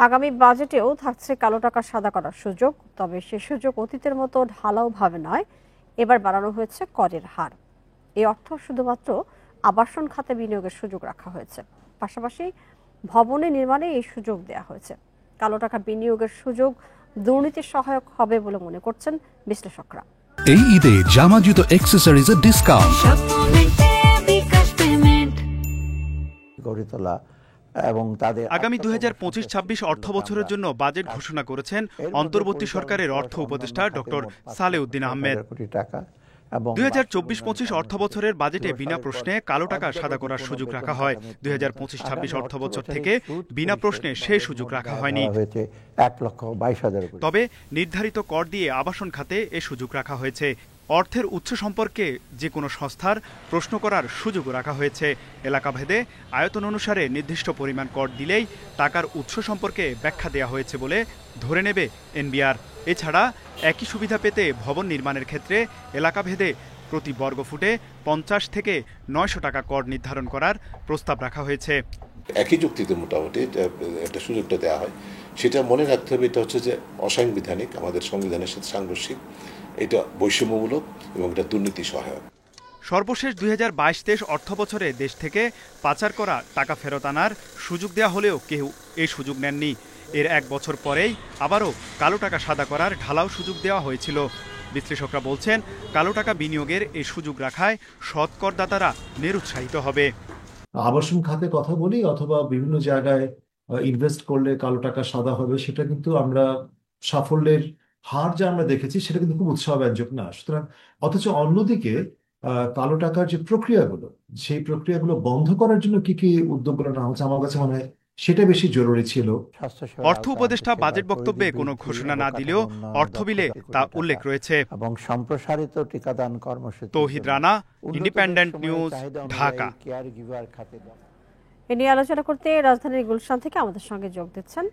আগামী বাজেটেও থাকছে কালো টাকা সাদা করার সুযোগ, তবে সে সুযোগ অতীতের মতো ঢালাওভাবে নয়। এবার বাড়ানো হয়েছে করের হার। এই অর্থ শুধুমাত্র আবাসন খাতে বিনিয়োগের সুযোগ রাখা হয়েছে, পাশাপাশি ভবনে নির্মাণে এই সুযোগ দেওয়া হয়েছে। কালো টাকা বিনিয়োগের সুযোগ দুর্নীতির সহায়ক হবে বলে মনে করছেন বিশ্লেষকরা। এই ঈদে জামা জুতো অ্যাক্সেসরিজের ডিসকাউন্ট। গড়ে তোলা এবং তাদের আগামী 2025-26 অর্থ বছরের জন্য বাজেট ঘোষণা করেছেন অন্তর্বর্তী সরকারের অর্থ উপদেষ্টা ডক্টর সালেউদ্দিন আহমেদ। 2024-25 অর্থ বছরের বাজেটে বিনা প্রশ্নে কালো টাকা সাদা করার সুযোগ রাখা হয়। 2025-26 অর্থ বছর থেকে বিনা প্রশ্নে সেই সুযোগ রাখা হয়নি। 1,22,000 তবে নির্ধারিত কর দিয়ে আবাসন খাতে এ সুযোগ রাখা হয়েছে। অর্থের উৎস সম্পর্কে যে কোনো সংস্থার প্রশ্ন করার সুযোগও রাখা হয়েছে। এলাকাভেদে আয়তন অনুসারে নির্দিষ্ট পরিমাণ কর দিলেই টাকার উৎস সম্পর্কে ব্যাখ্যা দেওয়া হয়েছে বলে ধরে নেবে এনবিআর। এছাড়া একই সুবিধা পেতে ভবন নির্মাণের ক্ষেত্রে এলাকাভেদে প্রতি বর্গফুটে 50 থেকে 900 টাকা কর নির্ধারণ করার প্রস্তাব রাখা হয়েছে। একই যুক্তিতে মোটামুটি একটা সুযোগটা দেওয়া হয়। সেটা মনে রাখতে হবে, এটা হচ্ছে যে অসাংবিধানিক, আমাদের সংবিধানের সাথে সাংঘর্ষিক, এটা বৈষম্যমূলক এবং এটা দুর্নীতি সহায়ক। সর্বশেষ 2022-23 অর্থ বছরে দেশ থেকে পাচার করা টাকা ফেরত আনার সুযোগ দেওয়া হলেও কেউ এই সুযোগ নেননি। এর এক বছর পরেই আবারও কালো টাকা সাদা করার ঢালাও সুযোগ দেওয়া হয়েছিল। বিশ্লেষকরা বলছেন, কালো টাকা বিনিয়োগের এই সুযোগ রাখায় সৎ করদাতারা নিরুৎসাহিত হবে। আবাসন খাতে কথা বলি অথবা বিভিন্ন জায়গায় ইনভেস্ট করলে কালো টাকা সাদা হবে, সেটা কিন্তু আমরা সাফল্যের হার যা আমরা দেখেছি সেটা কিন্তু খুব উৎসাহব্যঞ্জক না। সুতরাং অথচ অন্যদিকে কালো টাকার যে প্রক্রিয়াগুলো, সেই প্রক্রিয়াগুলো বন্ধ করার জন্য কি কি উদ্যোগগুলো নেওয়া হচ্ছে, আমার কাছে মনে হয় সেটা বেশি জরুরি ছিল। অর্থ উপদেষ্টা বাজেট বক্তব্যে কোনো ঘোষণা না দিলেও অর্থ বিলে তা উল্লেখ রয়েছে। এবং সম্প্রসারিত টিকাদান কর্মসূচি। তৌহিদ রানা, ইন্ডিপেন্ডেন্ট নিউজ, ঢাকা। এ নিয়ে আলোচনা করতে রাজধানীর গুলশান থেকে আমাদের সঙ্গে যোগ দিচ্ছেন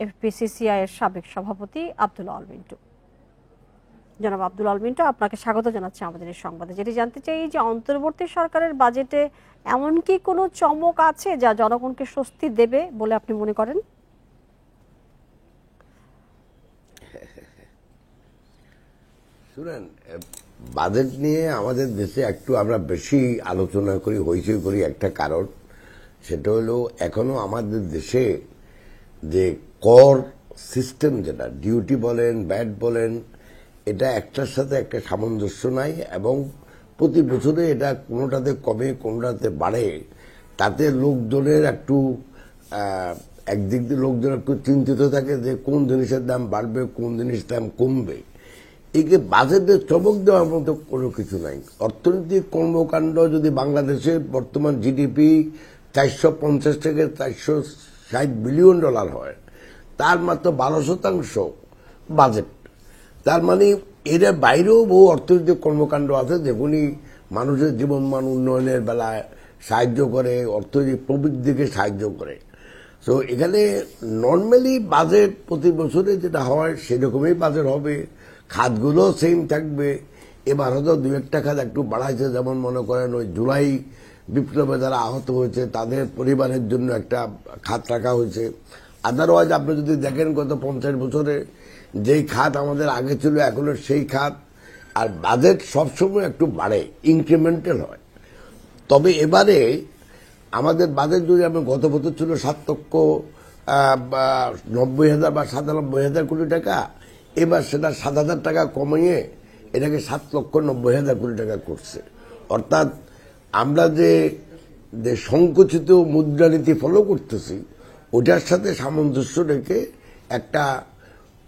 এফপিসিসিআই এর সাবেক সভাপতি আব্দুল আল মিন্টু। জনাব আব্দুল আল মিন্টু, আপনাকে স্বাগত জানাচ্ছি আমাদের এই সংবাদে। যেটি জানতে চাই যে অন্তর্বর্তী সরকারের বাজেটে এমন কি কোনো চমক আছে যা জনগণকে স্বস্তি দেবে বলে আপনি মনে করেন? শুনেন, বাজেট নিয়ে আমাদের দেশে একটু আমরা বেশি আলোচনা করি, হইচই করি, একটা কারণ সেটা হলো এখনো আমাদের দেশে যে কর সিস্টেম, যেটা ডিউটি বলেন, ব্যাট বলেন, এটা একটার সাথে একটা সামঞ্জস্য নাই এবং প্রতি বছরে এটা কোনোটাতে কমে কোনোটাতে বাড়ে। তাতে লোকজনের একটু একদিক দিয়ে লোকজন একটু চিন্তিত থাকে যে কোন জিনিসের দাম বাড়বে, কোন জিনিসের দাম কমবে। একে বাজেটের চমক দেওয়ার মতো কোনো কিছু নাই। অর্থনৈতিক কর্মকাণ্ড যদি বাংলাদেশের বর্তমান জিডিপি 450 থেকে 460 বিলিয়ন ডলার হয়, তার মাত্র 12% বাজেট। তার মানে এর বাইরেও বহু অর্থনৈতিক কর্মকাণ্ড আছে যেগুলি মানুষের জীবনমান উন্নয়নের বেলায় সাহায্য করে, অর্থনৈতিক প্রবৃদ্ধিকে সাহায্য করে। তো এখানে নর্মালি বাজেট প্রতি বছরে যেটা হয় সেরকমই বাজেট হবে, খাতগুলো সেম থাকবে। এবার হয়তো 2-1টা খাত একটু বাড়াইছে, যেমন মনে করেন ওই জুলাই বিপ্লবে যারা আহত হয়েছে তাদের পরিবারের জন্য একটা খাত রাখা হয়েছে। আদারওয়াইজ আপনি যদি দেখেন গত 50 বছরে যেই খাত আমাদের আগে ছিল এখনো সেই খাত। আর বাজেট সবসময় একটু বাড়ে, ইনক্রিমেন্টাল হয়। তবে এবারে আমাদের বাজেট যদি আমি গত বছর ছিল 7,90,000 বা 97,000 কোটি টাকা, এবার সেটা 7,000 টাকা কমিয়ে এটাকে 7,90,000 কোটি টাকা করছে। অর্থাৎ আমরা যে সংকুচিত মুদ্রানীতি ফলো করতেছি ওটার সাথে সামঞ্জস্য রেখে একটা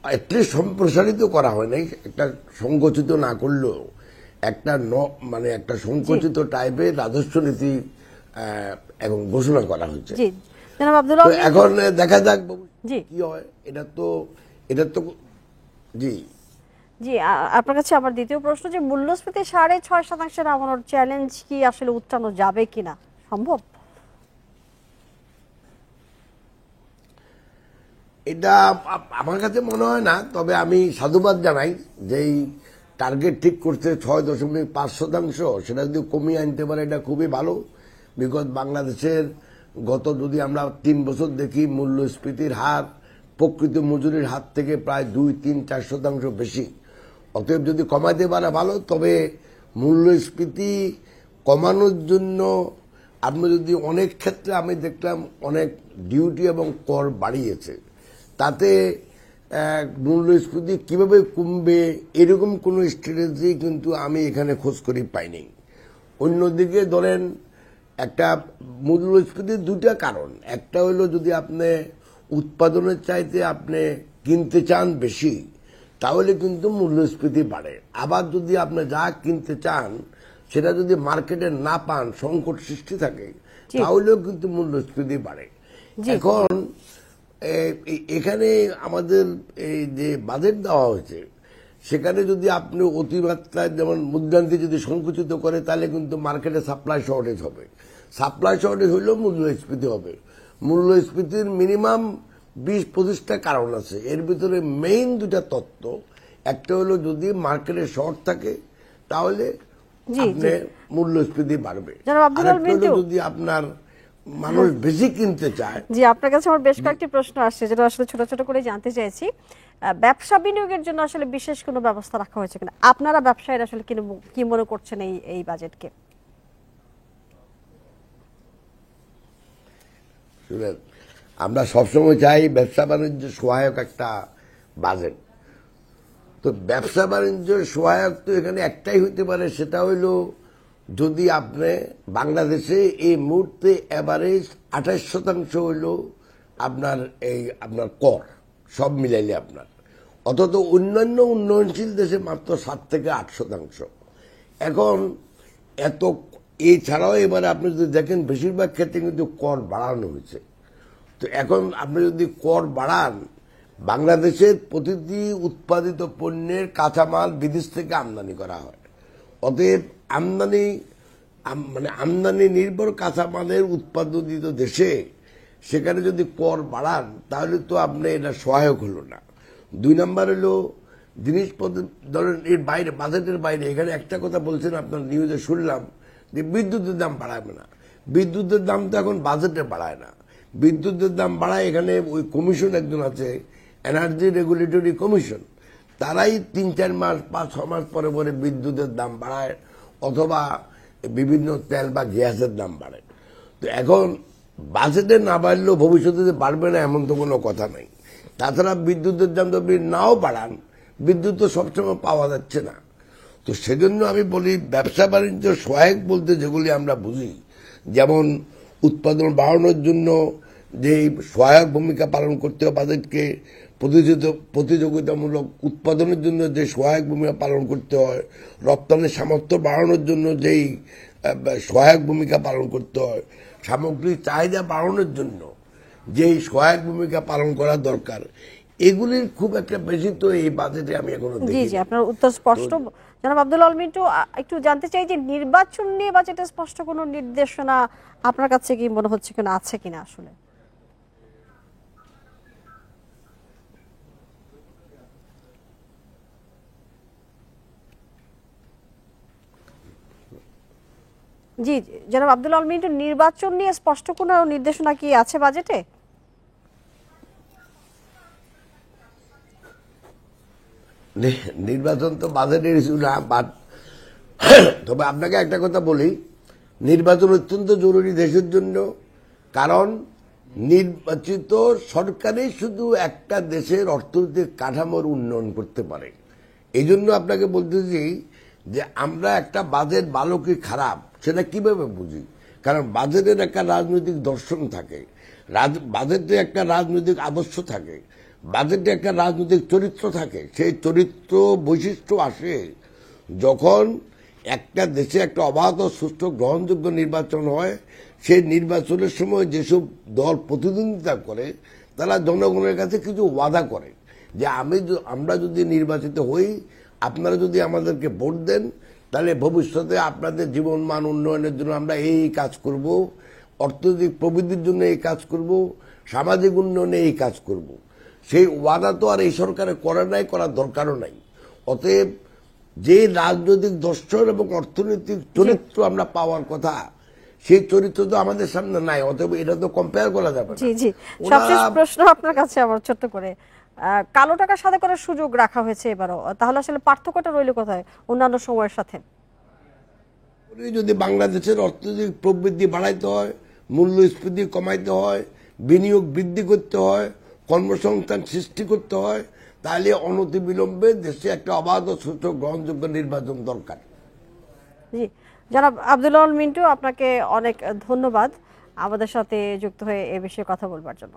অ্যাটলিস্ট সম্প্রসারিত করা হয় নাই, একটা সংকুচিত না করলেও একটা মানে একটা সংকুচিত টাইপের রাজস্ব নীতি এখন ঘোষণা করা হয়েছে। এখন দেখা যাক কি হয়। এটা তো জি জি আপনার কাছে আমার দ্বিতীয় প্রশ্ন, যে মূল্যস্ফীতি 6.5% নামানোর চ্যালেঞ্জ কি আসলে উত্থানো যাবে কিনা, সম্ভব? এটা আমার কাছে মনে হয় না, তবে আমি সাধুবাদ জানাই যেই টার্গেট ঠিক করছে 6.5%, সেটা যদি কমিয়ে আনতে পারে এটা খুবই ভালো। বিকজ বাংলাদেশের গত যদি আমরা 3 বছর দেখি মূল্যস্ফীতির হার প্রকৃত মজুরির হাত থেকে প্রায় 2-3-4% বেশি। অতএব যদি কমাইতে পারে ভালো, তবে মূল্যস্ফীতি কমানোর জন্য আপনি যদি অনেক ক্ষেত্রে আমি দেখলাম অনেক ডিউটি এবং কর বাড়িয়েছে, তাতে মূল্যস্ফীতি কিভাবে কমবে এরকম কোনো স্ট্র্যাটেজি কিন্তু আমি এখানে খোঁজ করি পাইনি। অন্যদিকে ধরেন একটা মূল্যস্ফীতির দুটা কারণ, একটা হলো যদি আপনি উৎপাদনের চাইতে আপনি কিনতে চান বেশি, তাহলে কিন্তু মূল্যস্ফীতি বাড়ে। আবার যদি আপনি যা কিনতে চান সেটা যদি মার্কেটে না পান, সংকট সৃষ্টি থাকে, তাহলেও কিন্তু মূল্যস্ফীতি বাড়ে। এখন এখানে আমাদের এই যে বাজেট দেওয়া হয়েছে, সেখানে যদি আপনি অতিমাত্রায় যেমন মুদ্রানীতি যদি সংকুচিত করে, তাহলে কিন্তু মার্কেটে সাপ্লাই শর্টেজ হবে। সাপ্লাই শর্টেজ হইলেও মূল্যস্ফীতি হবে। মূল্যস্ফীতির মিনিমাম 20-25টা কারণ আছে। এর ভিতরে মেইন দুটা তত্ত্ব, একটা হলো যদি মার্কেটে শর্ট থাকে তাহলে মূল্যস্ফীতি বাড়বে, যদি আপনার মানুষ বেশি কিনতে চায়। জি, আপনার কাছে আমার বেশ কয়েকটি প্রশ্ন আসছে, যেটা আসলে ছোট ছোট করে জানতে চাইছি। ব্যবসা বিনিয়োগের জন্য আসলে বিশেষ কোনো ব্যবস্থা রাখা হয়েছে কিনা, আপনারা ব্যবসায়ীরা আসলে কি মনে করছেন এই বাজেটকে? আমরা সবসময় চাই ব্যবসা বাণিজ্য সহায়ক একটা বাজেট। তো ব্যবসা বাণিজ্য সহায়ক তো এখানে একটাই হইতে পারে, সেটা হইল যদি আপনি বাংলাদেশে এই মুহূর্তে এভারেজ 28% হইল আপনার কর, সব মিলাইলে আপনার, অথচ অন্যান্য উন্নয়নশীল দেশে মাত্র 7-8%। এখন এছাড়াও এবারে আপনি যদি দেখেন বেশিরভাগ ক্ষেত্রে কিন্তু কর বাড়ানো হয়েছে। তো এখন আপনি যদি কর বাড়ান, বাংলাদেশের প্রতিটি উৎপাদিত পণ্যের কাঁচামাল বিদেশ থেকে আমদানি করা হয়। অতএব আমদানি নির্ভর কাঁচামালের উৎপাদিত দেশে সেখানে যদি কর বাড়ান, তাহলে তো আপনি এটা সহায়ক হলো না। 2 নম্বর হলো জিনিসপত্র, ধরেন এর বাইরে, বাজেটের বাইরে এখানে একটা কথা বলছেন, আপনার নিউজে শুনলাম যে বিদ্যুতের দাম বাড়াবে না। বিদ্যুতের দাম তো এখন বাজেটে বাড়ায় না, বিদ্যুতের দাম বাড়ায় এখানে ওই কমিশন একজন আছে, এনার্জি রেগুলেটরি কমিশন, তারাই 3-4 মাস 5-6 মাস পরে পরে বিদ্যুতের দাম বাড়ায়, অথবা বিভিন্ন তেল বা গ্যাসের দাম বাড়ে। তো এখন বাজেটে না বাড়লেও ভবিষ্যতে বাড়বে না এমন তো কোনো কথা নাই। তাছাড়া বিদ্যুতের দাম যদি নাও বাড়ান, বিদ্যুৎ তো সবসময় পাওয়া যাচ্ছে না। তো সেজন্য আমি বলি ব্যবসা বাণিজ্য সহায়ক বলতে যেগুলি আমরা বুঝি, যেমন উৎপাদন বাড়ানোর জন্য যে সহায়ক ভূমিকা পালন করতে হবে বাজেটকে, প্রতিযোগিতামূলক উৎপাদনের জন্য যে সহায়ক ভূমিকা পালন করতে হয়, রপ্তানির সামর্থ্য বাড়ানোর জন্য যেই সহায়ক ভূমিকা পালন করতে হয়, সামগ্রিক চাহিদা বাড়ানোর জন্য যেই সহায়ক ভূমিকা পালন করা দরকার, এগুলির খুব একটা বেশি তো এই বাজেটে আমি এখনো দেখি। জি, আপনার উত্তর স্পষ্ট। জনাব আব্দুল আল মিন্টু, একটু জানতে চাই যে নির্বাচন নিয়ে বাজেটে স্পষ্ট কোনো নির্দেশনা আপনার কাছে কি মনে হচ্ছে কিনা, আছে কিনা আসলে? জি, জনাব আব্দুল আল মিন্টু, নির্বাচন নিয়ে স্পষ্ট কোনো নির্দেশনা কি আছে বাজেটে? নির্বাচন তো বাজেটের ইস্যু না, বাট তবে আপনাকে একটা কথা বলি, নির্বাচন অত্যন্ত জরুরি দেশের জন্য। কারণ নির্বাচিত সরকারই শুধু একটা দেশের অর্থনৈতিক কাঠামোর উন্নয়ন করতে পারে। এই জন্য আপনাকে বলতেছি যে আমরা একটা বাজেট ভালো কি খারাপ সেটা কিভাবে বুঝি, কারণ বাজেটের একটা রাজনৈতিক দর্শন থাকে, বাজেটে একটা রাজনৈতিক আদর্শ থাকে, বাজেটে একটা রাজনৈতিক চরিত্র থাকে। সেই চরিত্র বৈশিষ্ট্য আসে যখন একটা দেশে একটা অবাধ সুষ্ঠু গ্রহণযোগ্য নির্বাচন হয়। সেই নির্বাচনের সময় যেসব দল প্রতিদ্বন্দ্বিতা করে তারা জনগণের কাছে কিছু ওয়াদা করে যে আমরা যদি নির্বাচিত হই, আপনারা যদি আমাদেরকে ভোট দেন, তাহলে ভবিষ্যতে আপনাদের জীবনমান উন্নয়নের জন্য আমরা এই কাজ করব, অর্থনৈতিক প্রবৃদ্ধির জন্য এই কাজ করব, সামাজিক উন্নয়নে এই কাজ করব। সেই ওয়াদা তো আর এই সরকারে করে নাই, করার দরকারও নাই। অতএব যে রাজনৈতিক দর্শন এবং অর্থনৈতিক চরিত্র আমরা পাওয়ার কথা, সেই চরিত্র তো আমাদের সামনে নাই, অতএব এটা তো কম্পেয়ার করা যাবে না। জি জি, সবশেষ প্রশ্ন আপনার কাছে আমার ছোট্ট করে, কালো টাকা সাদা করার সুযোগ রাখা হয়েছে এবারও, তাহলে আসলে পার্থক্যটা রইল কোথায় অন্যান্য সময়ের সাথে? যদি বাংলাদেশের অর্থনৈতিক প্রবৃদ্ধি বাড়াইতে হয়, মূল্যস্ফীতি কমাইতে হয়, বিনিয়োগ বৃদ্ধি করতে হয়, কর্মসংস্থান সৃষ্টি করতে হয়, তাহলে অনতিবিলম্বে দেশে একটা অবাধ ও সুষ্ঠু গ্রহণযোগ্য নির্বাচন দরকার। জি, জনাব আব্দুল আউয়াল মিন্টু, আপনাকে অনেক ধন্যবাদ আমাদের সাথে যুক্ত হয়ে এ বিষয়ে কথা বলবার জন্য।